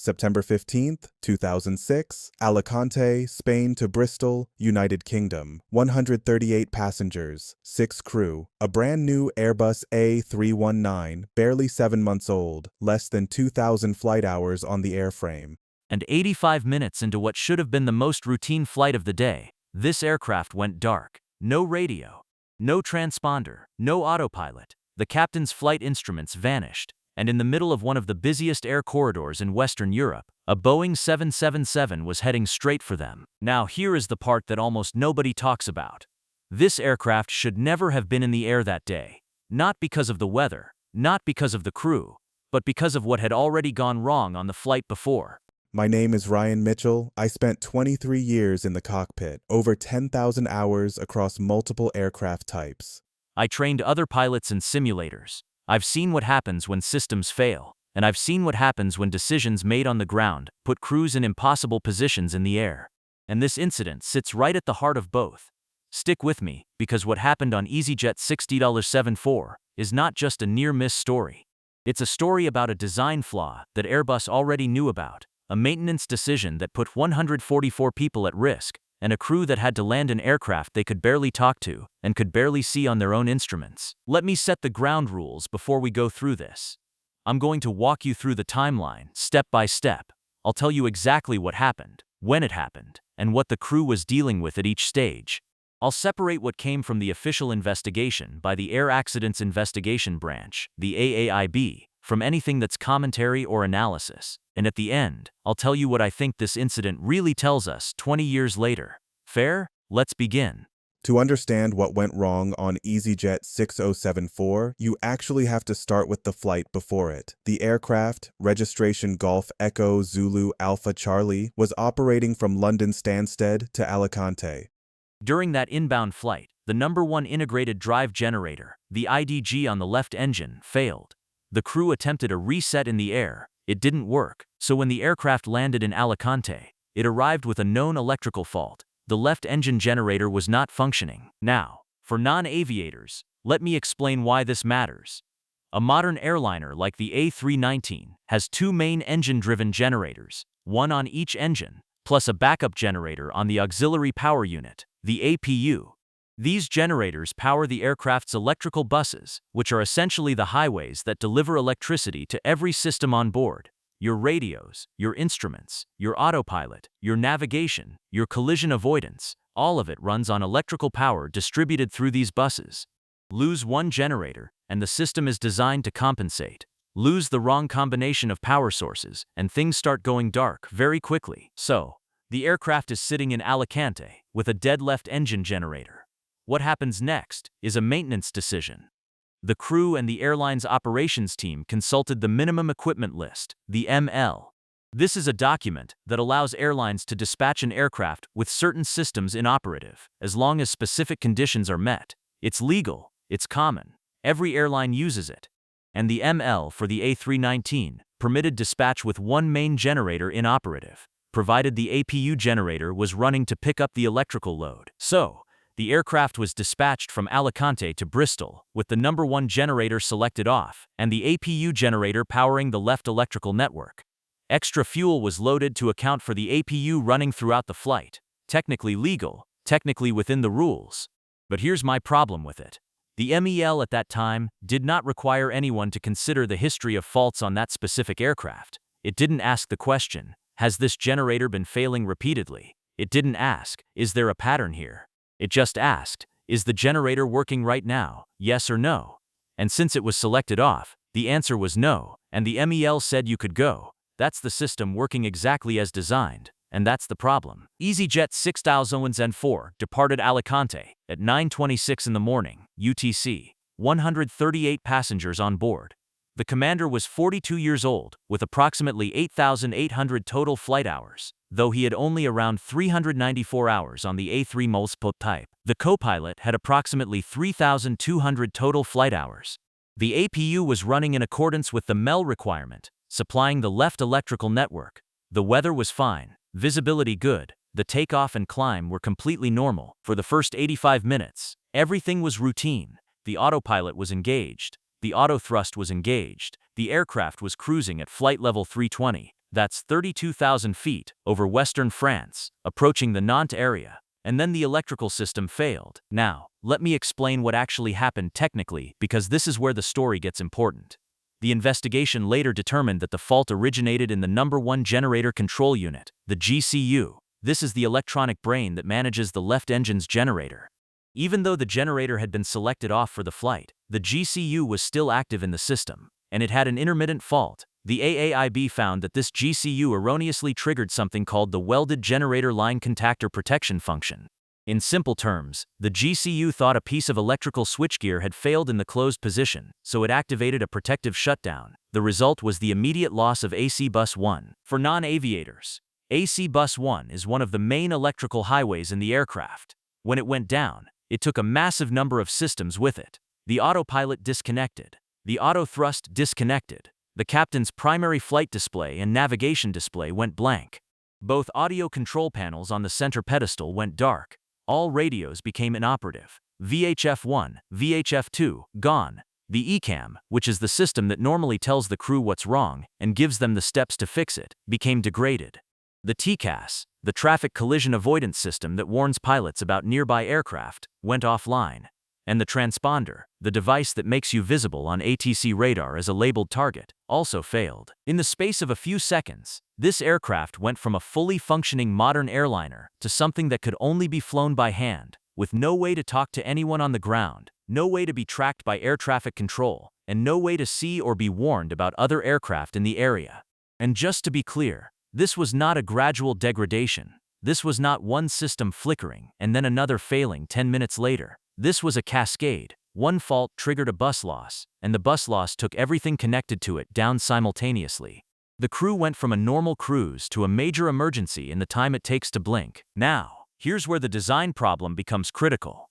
September 15th, 2006, Alicante, Spain to Bristol, United Kingdom. 138 passengers, 6 crew. A brand new Airbus A319, barely 7 months old, less than 2,000 flight hours on the airframe. And 85 minutes into what should have been the most routine flight of the day, this aircraft went dark. No radio, no transponder, no autopilot. The captain's flight instruments vanished, and in the middle of one of the busiest air corridors in Western Europe, a Boeing 777 was heading straight for them. Now here is the part that almost nobody talks about. This aircraft should never have been in the air that day. Not because of the weather, not because of the crew, but because of what had already gone wrong on the flight before. My name is Ryan Mitchell. I spent 23 years in the cockpit, over 10,000 hours across multiple aircraft types. I trained other pilots in simulators. I've seen what happens when systems fail, and I've seen what happens when decisions made on the ground put crews in impossible positions in the air. And this incident sits right at the heart of both. Stick with me, because what happened on EasyJet 6074 is not just a near-miss story. It's a story about a design flaw that Airbus already knew about, a maintenance decision that put 144 people at risk, and a crew that had to land an aircraft they could barely talk to and could barely see on their own instruments. Let me set the ground rules before we go through this. I'm going to walk you through the timeline, step by step. I'll tell you exactly what happened, when it happened, and what the crew was dealing with at each stage. I'll separate what came from the official investigation by the Air Accidents Investigation Branch, the AAIB, from anything that's commentary or analysis. And at the end, I'll tell you what I think this incident really tells us 20 years later. Fair? Let's begin. To understand what went wrong on EasyJet 6074, you actually have to start with the flight before it. The aircraft, registration Golf Echo Zulu Alpha Charlie, was operating from London Stansted to Alicante. During that inbound flight, the number one integrated drive generator, the IDG on the left engine, failed. The crew attempted a reset in the air. It didn't work, so when the aircraft landed in Alicante, it arrived with a known electrical fault. The left engine generator was not functioning. Now, for non-aviators, let me explain why this matters. A modern airliner like the A319 has 2 main engine-driven generators, one on each engine, plus a backup generator on the auxiliary power unit, the APU. These generators power the aircraft's electrical buses, which are essentially the highways that deliver electricity to every system on board. Your radios, your instruments, your autopilot, your navigation, your collision avoidance, all of it runs on electrical power distributed through these buses. Lose one generator, and the system is designed to compensate. Lose the wrong combination of power sources, and things start going dark very quickly. So, the aircraft is sitting in Alicante with a dead left engine generator. What happens next is a maintenance decision. The crew and the airline's operations team consulted the Minimum Equipment List, the ML. This is a document that allows airlines to dispatch an aircraft with certain systems inoperative, as long as specific conditions are met. It's legal, it's common, every airline uses it. And the ML for the A319 permitted dispatch with one main generator inoperative, provided the APU generator was running to pick up the electrical load. So, the aircraft was dispatched from Alicante to Bristol, with the number one generator selected off, and the APU generator powering the left electrical network. Extra fuel was loaded to account for the APU running throughout the flight. Technically legal, technically within the rules. But here's my problem with it. The MEL at that time did not require anyone to consider the history of faults on that specific aircraft. It didn't ask the question, has this generator been failing repeatedly? It didn't ask, is there a pattern here? It just asked, is the generator working right now, yes or no? And since it was selected off, the answer was no, and the MEL said you could go. That's the system working exactly as designed, and that's the problem. EasyJet 6004 departed Alicante at 9:26 in the morning, UTC, 138 passengers on board. The commander was 42 years old, with approximately 8,800 total flight hours, though he had only around 394 hours on the A3 multiple type. The co-pilot had approximately 3,200 total flight hours. The APU was running in accordance with the MEL requirement, supplying the left electrical network. The weather was fine, visibility good, the takeoff and climb were completely normal. For the first 85 minutes, everything was routine. The autopilot was engaged. The autothrust was engaged. The aircraft was cruising at flight level 320. That's 32,000 feet over western France, approaching the Nantes area. And then the electrical system failed. Now, let me explain what actually happened technically, because this is where the story gets important. The investigation later determined that the fault originated in the number 1 generator control unit, the GCU. This is the electronic brain that manages the left engine's generator. Even though the generator had been selected off for the flight, the GCU was still active in the system, and it had an intermittent fault. The AAIB found that this GCU erroneously triggered something called the Welded Generator Line Contactor Protection function. In simple terms, the GCU thought a piece of electrical switchgear had failed in the closed position, so it activated a protective shutdown. The result was the immediate loss of AC Bus 1. For non-aviators, AC Bus 1 is one of the main electrical highways in the aircraft. When it went down, it took a massive number of systems with it. The autopilot disconnected. The auto thrust disconnected. The captain's primary flight display and navigation display went blank. Both audio control panels on the center pedestal went dark. All radios became inoperative. VHF-1, VHF-2, gone. The ECAM, which is the system that normally tells the crew what's wrong and gives them the steps to fix it, became degraded. The TCAS, the traffic collision avoidance system that warns pilots about nearby aircraft, went offline. And the transponder, the device that makes you visible on ATC radar as a labeled target, also failed. In the space of a few seconds, this aircraft went from a fully functioning modern airliner to something that could only be flown by hand, with no way to talk to anyone on the ground, no way to be tracked by air traffic control, and no way to see or be warned about other aircraft in the area. And just to be clear, this was not a gradual degradation. This was not one system flickering and then another failing 10 minutes later. This was a cascade. One fault triggered a bus loss, and the bus loss took everything connected to it down simultaneously. The crew went from a normal cruise to a major emergency in the time it takes to blink. Now, here's where the design problem becomes critical.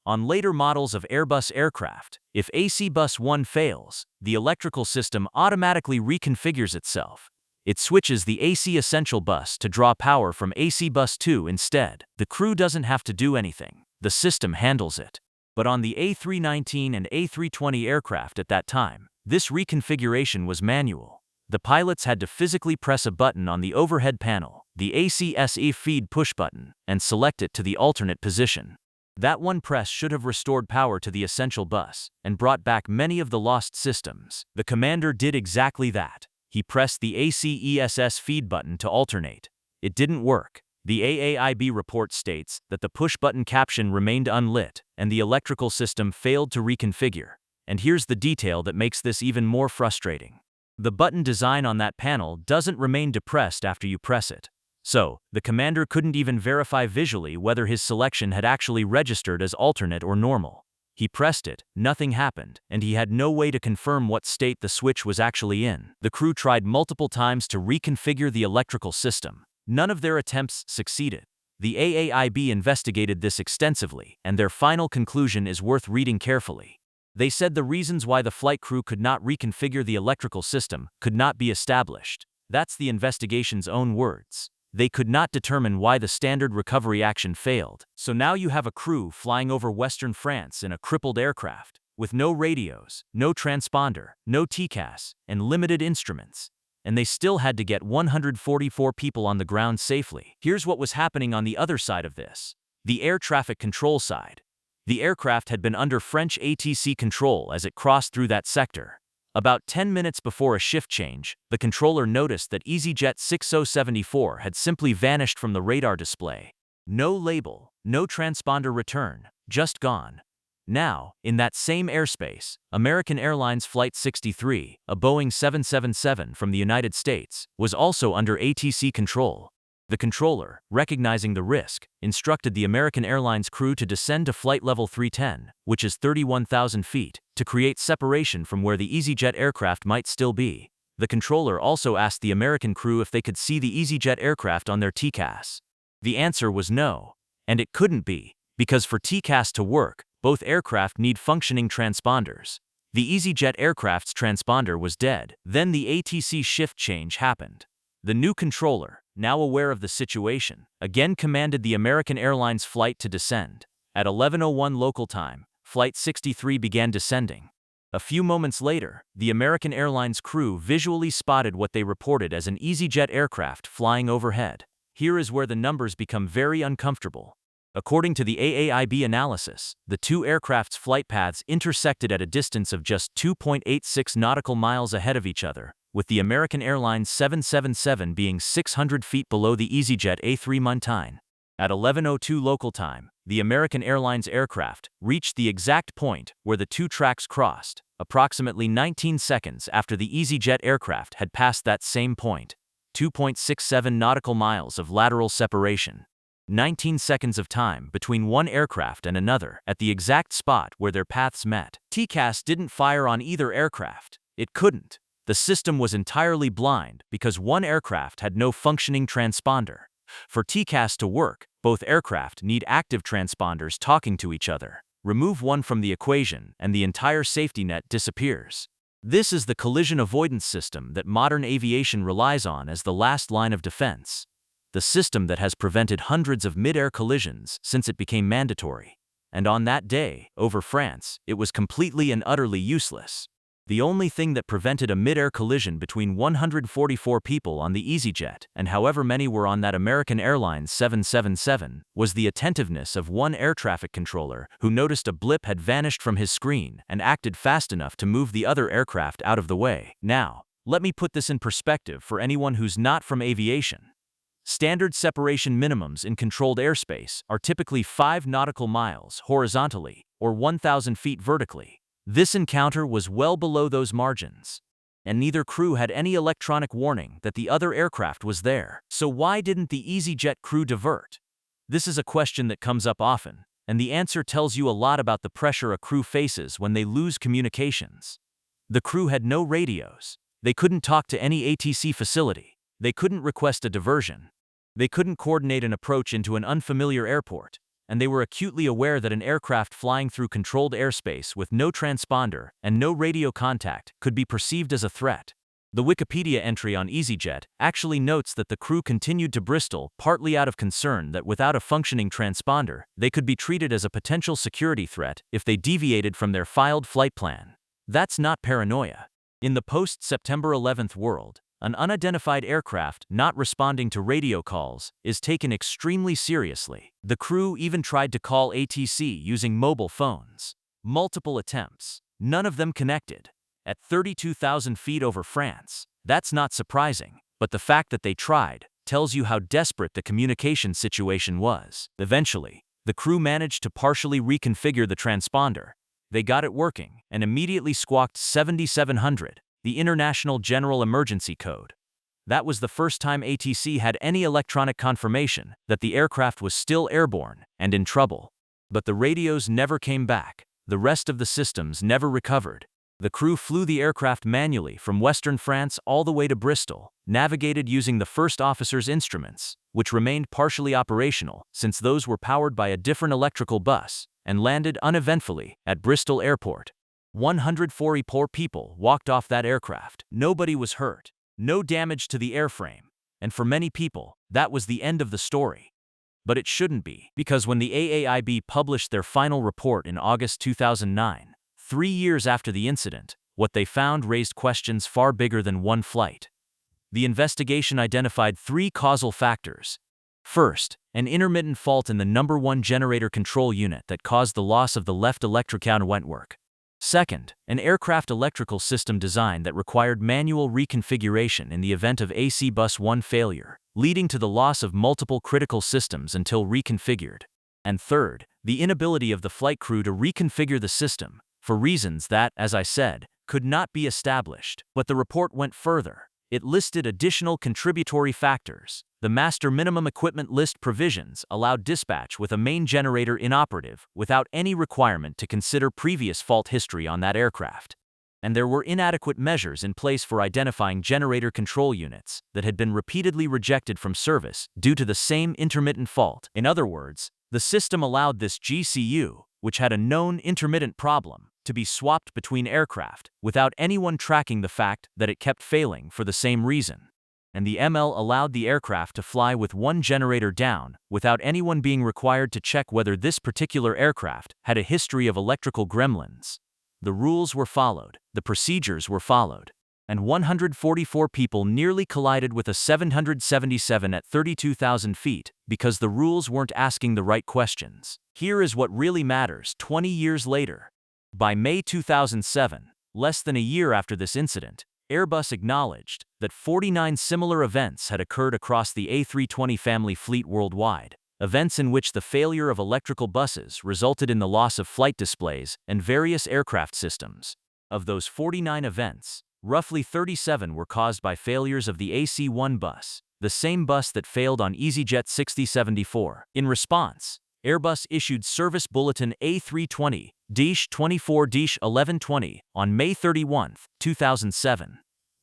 On later models of Airbus aircraft, if AC Bus 1 fails, the electrical system automatically reconfigures itself. It switches the AC Essential bus to draw power from AC Bus 2 instead. The crew doesn't have to do anything. The system handles it. But on the A319 and A320 aircraft at that time, this reconfiguration was manual. The pilots had to physically press a button on the overhead panel, the ACSE feed push button, and select it to the alternate position. That one press should have restored power to the Essential bus and brought back many of the lost systems. The commander did exactly that. He pressed the ACESS feed button to alternate. It didn't work. The AAIB report states that the push-button caption remained unlit and the electrical system failed to reconfigure. And here's the detail that makes this even more frustrating. The button design on that panel doesn't remain depressed after you press it. So, the commander couldn't even verify visually whether his selection had actually registered as alternate or normal. He pressed it, nothing happened, and he had no way to confirm what state the switch was actually in. The crew tried multiple times to reconfigure the electrical system. None of their attempts succeeded. The AAIB investigated this extensively, and their final conclusion is worth reading carefully. They said the reasons why the flight crew could not reconfigure the electrical system could not be established. That's the investigation's own words. They could not determine why the standard recovery action failed. So now you have a crew flying over Western France in a crippled aircraft, with no radios, no transponder, no TCAS, and limited instruments. And they still had to get 144 people on the ground safely. Here's what was happening on the other side of this. The air traffic control side. The aircraft had been under French ATC control as it crossed through that sector. About 10 minutes before a shift change, the controller noticed that EasyJet 6074 had simply vanished from the radar display. No label, no transponder return, just gone. Now, in that same airspace, American Airlines Flight 63, a Boeing 777 from the United States, was also under ATC control. The controller, recognizing the risk, instructed the American Airlines crew to descend to flight level 310, which is 31,000 feet, to create separation from where the EasyJet aircraft might still be. The controller also asked the American crew if they could see the EasyJet aircraft on their TCAS. The answer was no. And it couldn't be, because for TCAS to work, both aircraft need functioning transponders. The EasyJet aircraft's transponder was dead. Then the ATC shift change happened. The new controller, now aware of the situation, again commanded the American Airlines flight to descend. At 11:01 local time, Flight 63 began descending. A few moments later, the American Airlines crew visually spotted what they reported as an EasyJet aircraft flying overhead. Here is where the numbers become very uncomfortable. According to the AAIB analysis, the two aircraft's flight paths intersected at a distance of just 2.86 nautical miles ahead of each other, with the American Airlines 777 being 600 feet below the EasyJet A319. At 11:02 local time, the American Airlines aircraft reached the exact point where the two tracks crossed, approximately 19 seconds after the EasyJet aircraft had passed that same point. 2.67 nautical miles of lateral separation. 19 seconds of time between one aircraft and another at the exact spot where their paths met. TCAS didn't fire on either aircraft. It couldn't. The system was entirely blind because one aircraft had no functioning transponder. For TCAS to work, both aircraft need active transponders talking to each other. Remove one from the equation, and the entire safety net disappears. This is the collision avoidance system that modern aviation relies on as the last line of defense. The system that has prevented hundreds of mid-air collisions since it became mandatory. And on that day, over France, it was completely and utterly useless. The only thing that prevented a mid-air collision between 144 people on the EasyJet and however many were on that American Airlines 777 was the attentiveness of one air traffic controller who noticed a blip had vanished from his screen and acted fast enough to move the other aircraft out of the way. Now, let me put this in perspective for anyone who's not from aviation. Standard separation minimums in controlled airspace are typically 5 nautical miles horizontally or 1,000 feet vertically. This encounter was well below those margins, and neither crew had any electronic warning that the other aircraft was there. So why didn't the EasyJet crew divert? This is a question that comes up often, and the answer tells you a lot about the pressure a crew faces when they lose communications. The crew had no radios. They couldn't talk to any ATC facility. They couldn't request a diversion. They couldn't coordinate an approach into an unfamiliar airport. And they were acutely aware that an aircraft flying through controlled airspace with no transponder and no radio contact could be perceived as a threat. The Wikipedia entry on EasyJet actually notes that the crew continued to Bristol partly out of concern that without a functioning transponder, they could be treated as a potential security threat if they deviated from their filed flight plan. That's not paranoia. In the post-September 11th world, an unidentified aircraft not responding to radio calls is taken extremely seriously. The crew even tried to call ATC using mobile phones. Multiple attempts. None of them connected. At 32,000 feet over France, that's not surprising, but the fact that they tried tells you how desperate the communication situation was. Eventually, the crew managed to partially reconfigure the transponder. They got it working and immediately squawked 7700. The International General Emergency Code. That was the first time ATC had any electronic confirmation that the aircraft was still airborne and in trouble. But the radios never came back. The rest of the systems never recovered. The crew flew the aircraft manually from western France all the way to Bristol, navigated using the first officer's instruments, which remained partially operational since those were powered by a different electrical bus, and landed uneventfully at Bristol Airport. 144 people walked off that aircraft. Nobody was hurt. No damage to the airframe. And for many people, that was the end of the story. But it shouldn't be, because when the AAIB published their final report in August 2009, 3 years after the incident, what they found raised questions far bigger than one flight. The investigation identified 3 causal factors. First, an intermittent fault in the number 1 generator control unit that caused the loss of the left electrical network. Second, an aircraft electrical system design that required manual reconfiguration in the event of AC bus 1 failure, leading to the loss of multiple critical systems until reconfigured. And third, the inability of the flight crew to reconfigure the system, for reasons that, as I said, could not be established. But the report went further. It listed additional contributory factors. The Master Minimum Equipment List provisions allowed dispatch with a main generator inoperative without any requirement to consider previous fault history on that aircraft. And there were inadequate measures in place for identifying generator control units that had been repeatedly rejected from service due to the same intermittent fault. In other words, the system allowed this GCU, which had a known intermittent problem, to be swapped between aircraft without anyone tracking the fact that it kept failing for the same reason. And the ML allowed the aircraft to fly with one generator down without anyone being required to check whether this particular aircraft had a history of electrical gremlins. The rules were followed, the procedures were followed. And 144 people nearly collided with a 777 at 32,000 feet because the rules weren't asking the right questions. Here is what really matters 20 years later. By May 2007, less than a year after this incident, Airbus acknowledged that 49 similar events had occurred across the A320 family fleet worldwide, events in which the failure of electrical buses resulted in the loss of flight displays and various aircraft systems. Of those 49 events, roughly 37 were caused by failures of the AC-1 bus, the same bus that failed on EasyJet 6074. In response, Airbus issued Service Bulletin A320-24-1120 on May 31, 2007.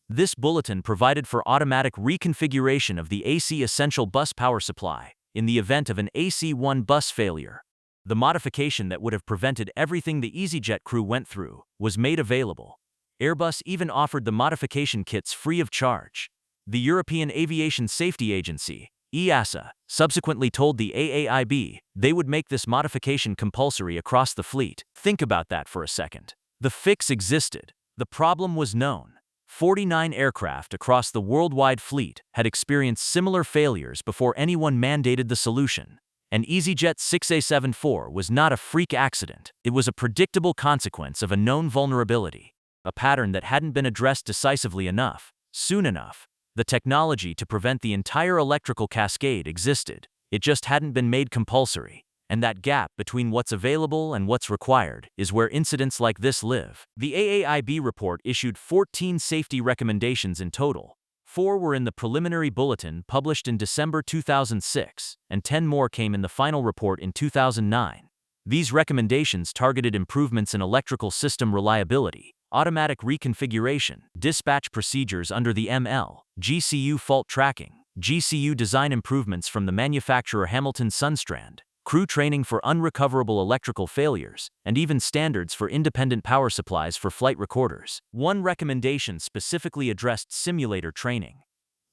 This bulletin provided for automatic reconfiguration of the AC essential bus power supply in the event of an AC-1 bus failure. The modification that would have prevented everything the EasyJet crew went through was made available. Airbus even offered the modification kits free of charge. The European Aviation Safety Agency, EASA, subsequently told the AAIB they would make this modification compulsory across the fleet. Think about that for a second. The fix existed. The problem was known. 49 aircraft across the worldwide fleet had experienced similar failures before anyone mandated the solution. And EasyJet 6074 was not a freak accident. It was a predictable consequence of a known vulnerability, a pattern that hadn't been addressed decisively enough, soon enough. The technology to prevent the entire electrical cascade existed. It just hadn't been made compulsory. And that gap between what's available and what's required is where incidents like this live. The AAIB report issued 14 safety recommendations in total. 4 were in the preliminary bulletin published in December 2006, and 10 more came in the final report in 2009. These recommendations targeted improvements in electrical system reliability, automatic reconfiguration, dispatch procedures under the ML, GCU fault tracking, GCU design improvements from the manufacturer Hamilton Sundstrand, crew training for unrecoverable electrical failures, and even standards for independent power supplies for flight recorders. One recommendation specifically addressed simulator training.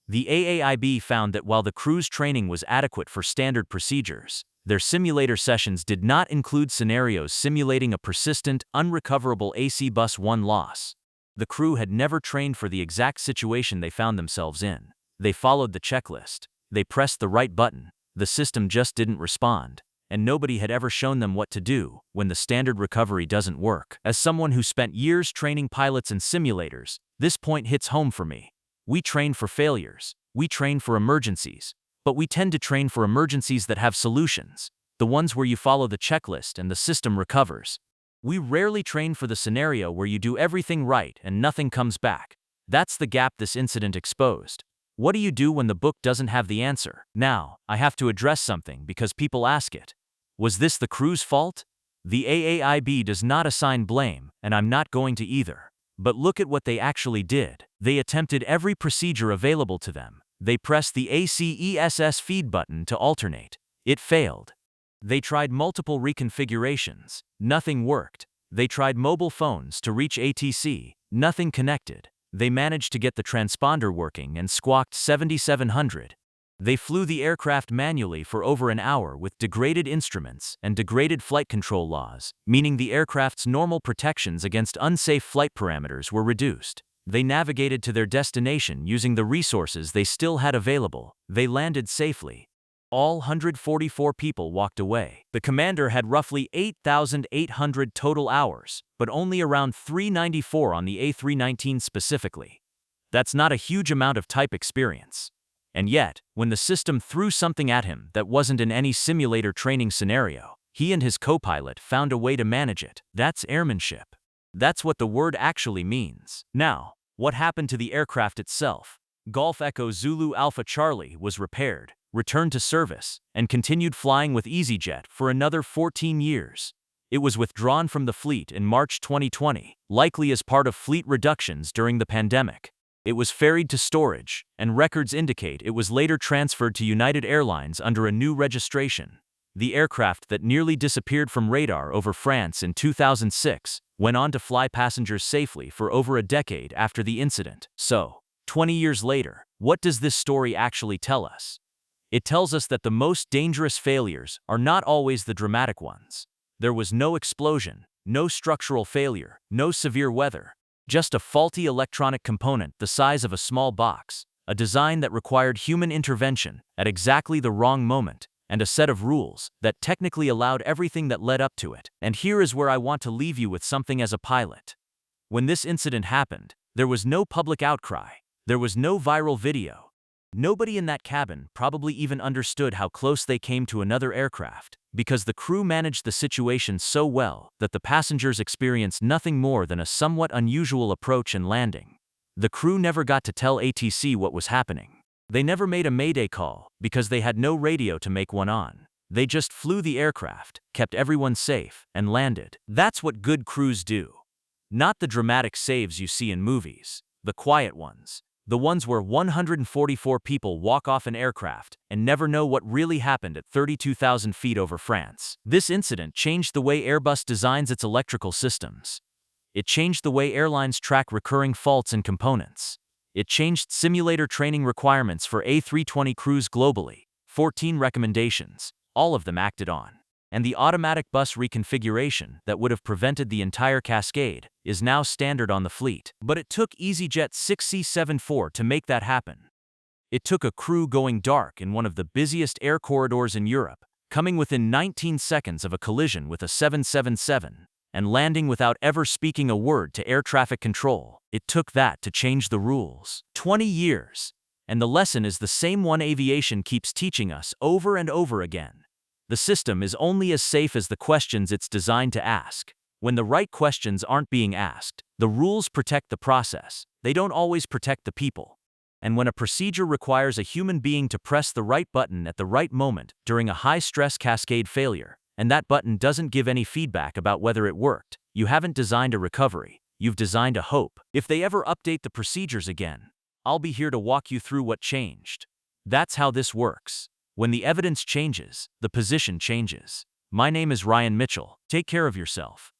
The AAIB found that while the crew's training was adequate for standard procedures, their simulator sessions did not include scenarios simulating a persistent, unrecoverable AC Bus 1 loss. The crew had never trained for the exact situation they found themselves in. They followed the checklist. They pressed the right button. The system just didn't respond. And nobody had ever shown them what to do when the standard recovery doesn't work. As someone who spent years training pilots in simulators, this point hits home for me. We train for failures. We train for emergencies. But we tend to train for emergencies that have solutions, the ones where you follow the checklist and the system recovers. We rarely train for the scenario where you do everything right and nothing comes back. That's the gap this incident exposed. What do you do when the book doesn't have the answer? Now, I have to address something because people ask it. Was this the crew's fault? The AAIB does not assign blame, and I'm not going to either. But look at what they actually did. They attempted every procedure available to them. They pressed the ACESS feed button to alternate. It failed. They tried multiple reconfigurations. Nothing worked. They tried mobile phones to reach ATC. Nothing connected. They managed to get the transponder working and squawked 7700. They flew the aircraft manually for over an hour with degraded instruments and degraded flight control laws, meaning the aircraft's normal protections against unsafe flight parameters were reduced. They navigated to their destination using the resources they still had available. They landed safely. All 144 people walked away. The commander had roughly 8,800 total hours, but only around 394 on the A319 specifically. That's not a huge amount of type experience. And yet, when the system threw something at him that wasn't in any simulator training scenario, he and his co-pilot found a way to manage it. That's airmanship. That's what the word actually means. Now, what happened to the aircraft itself? Golf Echo Zulu Alpha Charlie was repaired, returned to service, and continued flying with EasyJet for another 14 years. It was withdrawn from the fleet in March 2020, likely as part of fleet reductions during the pandemic. It was ferried to storage, and records indicate it was later transferred to United Airlines under a new registration. The aircraft that nearly disappeared from radar over France in 2006 went on to fly passengers safely for over a decade after the incident. So, 20 years later, what does this story actually tell us? It tells us that the most dangerous failures are not always the dramatic ones. There was no explosion, No structural failure, no severe weather. Just a faulty electronic component the size of a small box, a design that required human intervention at exactly the wrong moment, and a set of rules that technically allowed everything that led up to it. And here is where I want to leave you with something as a pilot. When this incident happened, there was no public outcry. There was no viral video. Nobody in that cabin probably even understood how close they came to another aircraft, because the crew managed the situation so well that the passengers experienced nothing more than a somewhat unusual approach and landing. The crew never got to tell ATC what was happening. They never made a mayday call because they had no radio to make one on. They just flew the aircraft, kept everyone safe, and landed. That's what good crews do. Not the dramatic saves you see in movies, the quiet ones. The ones where 144 people walk off an aircraft and never know what really happened at 32,000 feet over France. This incident changed the way Airbus designs its electrical systems. It changed the way airlines track recurring faults and components. It changed simulator training requirements for A320 crews globally. 14 recommendations, all of them acted on. And the automatic bus reconfiguration that would have prevented the entire cascade is now standard on the fleet. But it took EasyJet 6C74 to make that happen. It took a crew going dark in one of the busiest air corridors in Europe, coming within 19 seconds of a collision with a 777, and landing without ever speaking a word to air traffic control. It took that to change the rules. 20 years. And the lesson is the same one aviation keeps teaching us over and over again. The system is only as safe as the questions it's designed to ask. When the right questions aren't being asked, the rules protect the process. They don't always protect the people. And when a procedure requires a human being to press the right button at the right moment during a high-stress cascade failure, and that button doesn't give any feedback about whether it worked, you haven't designed a recovery, you've designed a hope. If they ever update the procedures again, I'll be here to walk you through what changed. That's how this works. When the evidence changes, the position changes. My name is Ryan Mitchell. Take care of yourself.